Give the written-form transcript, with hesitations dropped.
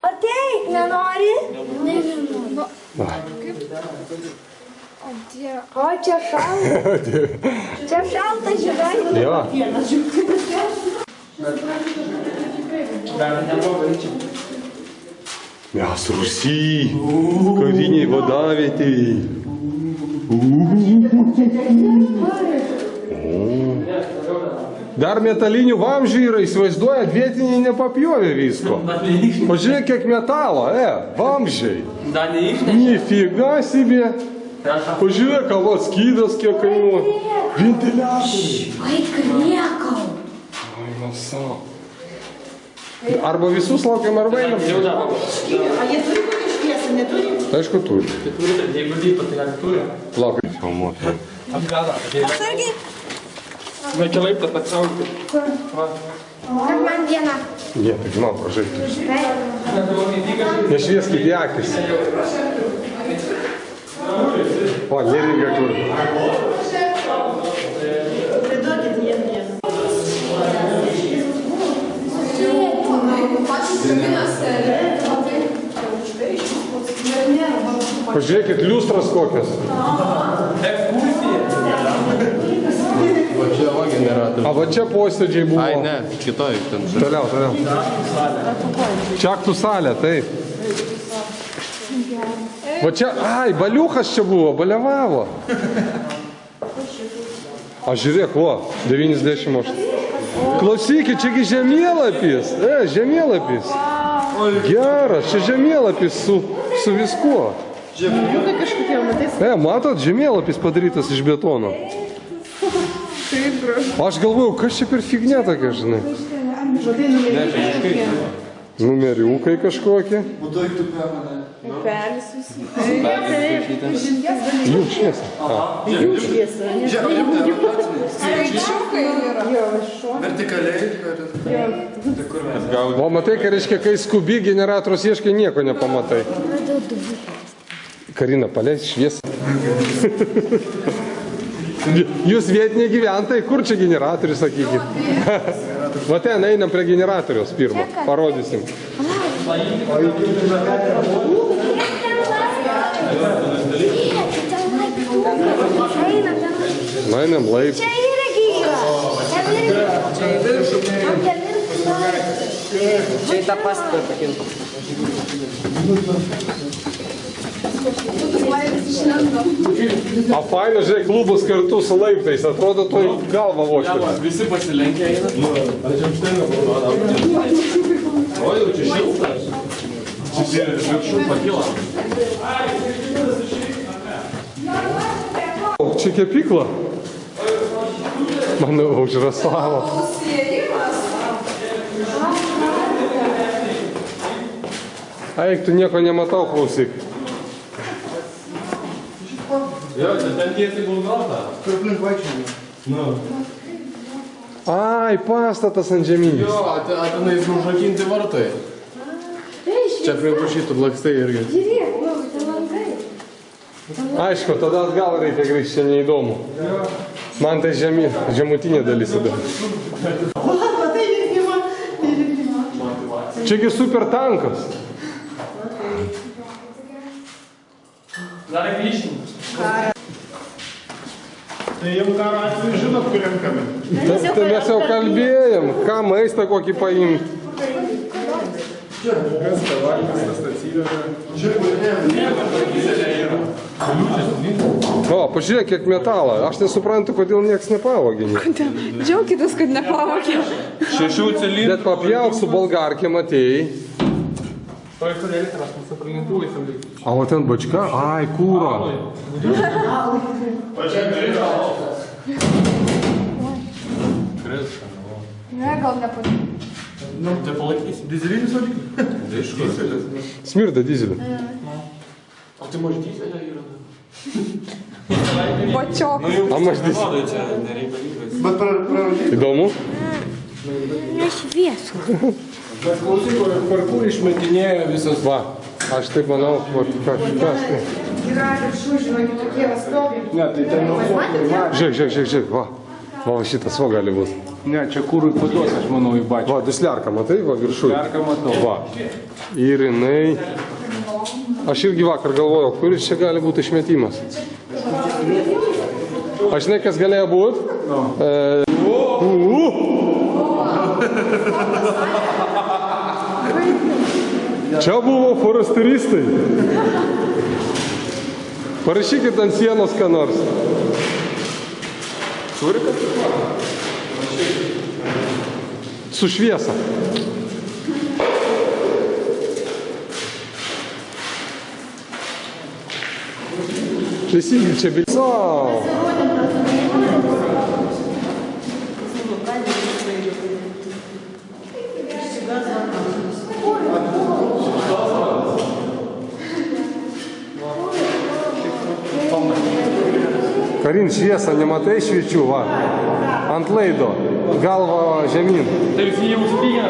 Ateik, nenori? O Dieve. O, čia šalta. Čia šalta, žinai. Jo. Mes Rusy, kariniai vadavietėjai. Dar metalinių vamzdžių yra, įsivaizduojat, vietiniai nepapjovė visko. Pažiūrėk, kiek metalo, vamzdžiai. Nifiga себе. Pažiūrėk, kavos skydas kiek kainuoja. Ventiliatoriai. Vaik, riekau. Ai, masau. Arba visus laukiam, arba einam. A jie turi kokį šviesą, neturi? Aišku, turi. Jeigu lypa, tai gali turi. Laukiam. Filmuoti. Atsargiai. Na, čia laiptas atsiaukti. Kad man viena. Ne, tai žinau, pražaikti. Nešvieskit į akis. O, neringa kur. Priduokit vieną. Pažiūrėkit, liustras kokios. Va čia va generatorius. A va čia posėdžiai buvo. Ai, ne, kitoj ten. Toliau. Čia aktų salė, taip. Va čia, ai, baliukas čia buvo, baliavavo. A žiūrėk, va, 98. Klausykit, čiagi žemėlapis. Žemėlapis. Geras, čia žemėlapis su viskuo. Juk kažkokie matys. Matot, žemėlapis padarytas iš betono. Taip, gražu. Aš galvojau, kas čia per fignia tokia, žinai. Žodai numeriukai. Numeriukai kažkokie. Upelis visi. Jų šviesa. Jų šviesa. Skaičiukai yra. Jo, šuo. Vertikaliai. O matai, ką reiškia, kai skubi generatorius ieškai, nieko nepamatai. Karina, paleis šviesą. Jūs vietiniai gyventojai, kur čia generatorius, sakykit? Va ten, einam prie generatorius pirmą, parodysim. Na, einam laiptų. Čia irgi yra. Čia viršų. Čia į tą pastatą pakintų. A faina, žiūrėk, klubus kartu su laiptais, atrodo, to galva voštas. Visi pasilenkia eina. Ar čia užtenka parodau? O, jau čia šiltas. Čia viršų pakyla. Čia kepykla. Manau, užraslavo. Eik, tu nieko nematau, klausyk. Jo, čia ten tiesiai Bulgota. Kur aplink vaikščiai? Nu. Ai, pastatas ant žemynis. Jo, tenais užrakinti vartai. Čia prie pušytų lakstai irgi. Žiūrėk, tai langai. Aišku, tada atgal reikia grįžti, čia neįdomu. Man tai žemutinė dalis įdomu. Matai, virkimą. Čiagi super tankas. Dar grįžtim. Tai jau karo atveju žinot, kur renkame. Tai mes jau kalbėjom, ką maistą kokį paimti. Kas tavarkas, tas atsiveža. O, pažiūrėk, kiek metalo. Aš nesuprantu, kodėl nieks nepavogė. Džiaukitės, kad nepavokė. 6 cilindrų. Bet papjauk su bolgarkėm atėjai. To iš to elektras, mūsų pralintuvai sauliai. A, o ten bačka? Ai, kūro. Ne, gal nepavyko. Nu, tai palaikysim. Dizelinis variklis. Aišku. Smirda dizelį. O tai maž dizelio yra. Bačiok. A, maž dizelį. Rodai čia nereikalingas. Bet praradėjai. Įdomu? Nešviesu. Bet klausyk, per kur išmetinėjo visas. Va, aš taip manau, kažkas. Yra viršų, žinokit, tokie va stovi. Ne, tai ten nuo kur. Žiūrėk, va. Va, šitas va gali būti. Ne, čia kūrui paduos, aš manau, į bačią. Va, dusliarką, matai, va, viršui. Perką matau. Va. Ir jinai. Aš irgi vakar galvojau, kuris čia gali būti išmetimas. Aš žinai, kas galėjo būti? Čia buvo forasteristai. Parašykit ant sienos ką nors. Su šviesa. Visi čia bilsau. Karin, šviesą nematai šviečių, va. Ant laido. Galva žemyn. Tai visi jau spyja.